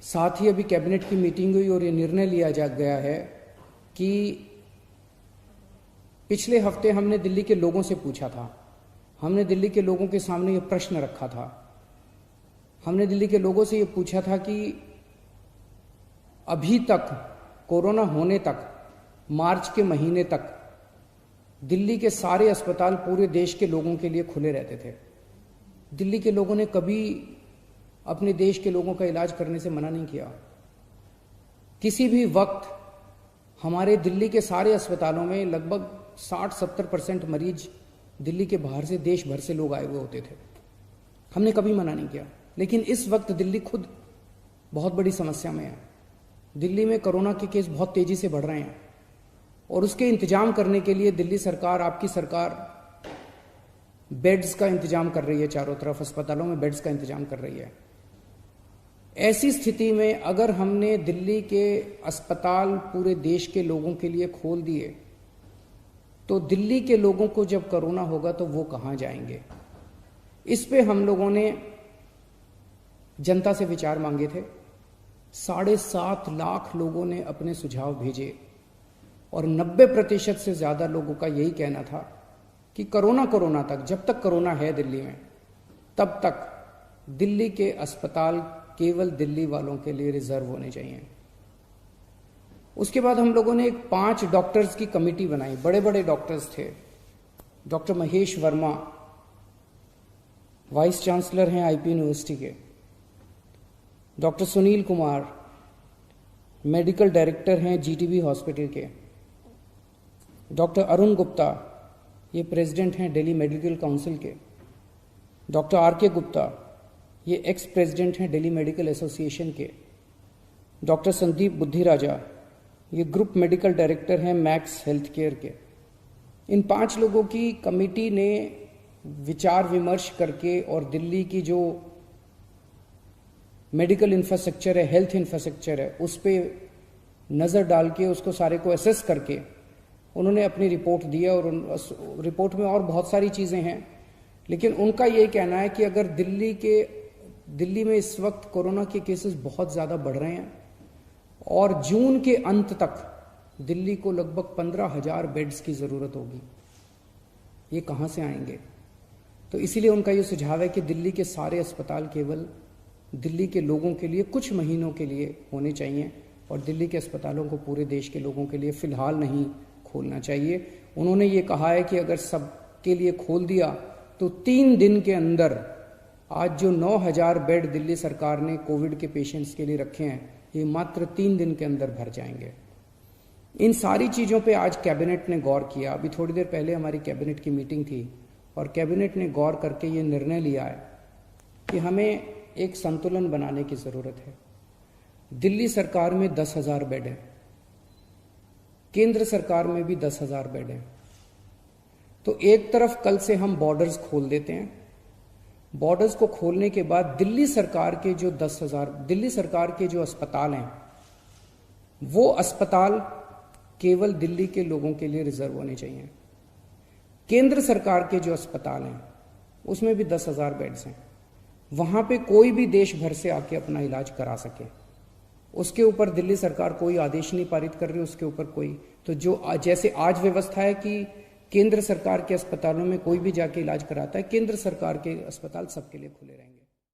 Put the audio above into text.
साथ ही अभी कैबिनेट की मीटिंग हुई और ये निर्णय लिया जा गया है कि पिछले हफ्ते हमने दिल्ली के लोगों से पूछा था, हमने दिल्ली के लोगों के सामने ये प्रश्न रखा था, हमने दिल्ली के लोगों से ये पूछा था कि अभी तक कोरोना होने तक मार्च के महीने तक दिल्ली के सारे अस्पताल पूरे देश के लोगों के लिए खुले रहते थे। दिल्ली के लोगों ने कभी अपने देश के लोगों का इलाज करने से मना नहीं किया। किसी भी वक्त हमारे दिल्ली के सारे अस्पतालों में लगभग 60-70% मरीज दिल्ली के बाहर से, देश भर से लोग आए हुए होते थे। हमने कभी मना नहीं किया। लेकिन इस वक्त दिल्ली खुद बहुत बड़ी समस्या में है। दिल्ली में कोरोना के केस बहुत तेजी से बढ़ रहे हैं और उसके इंतजाम करने के लिए दिल्ली सरकार, आपकी सरकार, बेड्स का इंतजाम कर रही है। चारों तरफ अस्पतालों में बेड्स का इंतजाम कर रही है। ऐसी स्थिति में अगर हमने दिल्ली के अस्पताल पूरे देश के लोगों के लिए खोल दिए तो दिल्ली के लोगों को जब कोरोना होगा तो वो कहां जाएंगे। इस पे हम लोगों ने जनता से विचार मांगे थे। 7.5 लाख लोगों ने अपने सुझाव भेजे और 90% से ज्यादा लोगों का यही कहना था कि कोरोना तक, जब तक कोरोना है दिल्ली में, तब तक दिल्ली के अस्पताल केवल दिल्ली वालों के लिए रिजर्व होने चाहिए। उसके बाद हम लोगों ने एक 5 डॉक्टर्स की कमेटी बनाई। बड़े बड़े डॉक्टर्स थे। Doctor Mahesh Verma vice chancellor हैं आईपी यूनिवर्सिटी के, doctor Sunil Kumar medical director हैं जीटीबी हॉस्पिटल के, डॉक्टर अरुण गुप्ता ये प्रेसिडेंट हैं दिल्ली मेडिकल काउंसिल के, डॉक्टर आरके गुप्ता ये एक्स प्रेसिडेंट हैं दिल्ली मेडिकल एसोसिएशन के, डॉक्टर संदीप बुद्धिराजा ये ग्रुप मेडिकल डायरेक्टर हैं मैक्स हेल्थ केयर के। इन 5 लोगों की कमेटी ने विचार विमर्श करके और दिल्ली की जो मेडिकल इंफ्रास्ट्रक्चर है, हेल्थ इंफ्रास्ट्रक्चर है, उस पर नज़र डाल के उसको सारे को एसेस करके उन्होंने अपनी रिपोर्ट दी है। और रिपोर्ट में और बहुत सारी चीज़ें हैं, लेकिन उनका ये कहना है कि अगर दिल्ली में इस वक्त कोरोना के केसेस बहुत ज़्यादा बढ़ रहे हैं और जून के अंत तक दिल्ली को लगभग 15,000 बेड्स की ज़रूरत होगी। ये कहाँ से आएंगे? तो इसीलिए उनका ये सुझाव है कि दिल्ली के सारे अस्पताल केवल दिल्ली के लोगों के लिए कुछ महीनों के लिए होने चाहिए और दिल्ली के अस्पतालों को पूरे देश के लोगों के लिए फ़िलहाल नहीं खोलना चाहिए। उन्होंने ये कहा है कि अगर सबके लिए खोल दिया तो 3 दिन के अंदर, आज जो 9,000 बेड दिल्ली सरकार ने कोविड के पेशेंट्स के लिए रखे हैं, ये मात्र 3 दिन के अंदर भर जाएंगे। इन सारी चीज़ों पे आज कैबिनेट ने गौर किया। अभी थोड़ी देर पहले हमारी कैबिनेट की मीटिंग थी और कैबिनेट ने गौर करके ये निर्णय लिया है कि हमें एक संतुलन बनाने की ज़रूरत है। दिल्ली सरकार में 10,000 बेड है, केंद्र सरकार में भी 10,000 बेड है। तो एक तरफ कल से हम बॉर्डर्स खोल देते हैं। बॉर्डर्स को खोलने के बाद दिल्ली सरकार के जो 10,000 दिल्ली सरकार के जो अस्पताल हैं, वो अस्पताल केवल दिल्ली के लोगों के लिए रिजर्व होने चाहिए। केंद्र सरकार के जो अस्पताल हैं उसमें भी 10,000 बेड्स हैं। वहां पे कोई भी देश भर से आके अपना इलाज करा सके, उसके ऊपर दिल्ली सरकार कोई आदेश नहीं पारित कर रही, उसके ऊपर कोई, तो जो जैसे आज व्यवस्था है कि केंद्र सरकार के अस्पतालों में कोई भी जाके इलाज कराता है, केंद्र सरकार के अस्पताल सबके लिए खुले रहेंगे।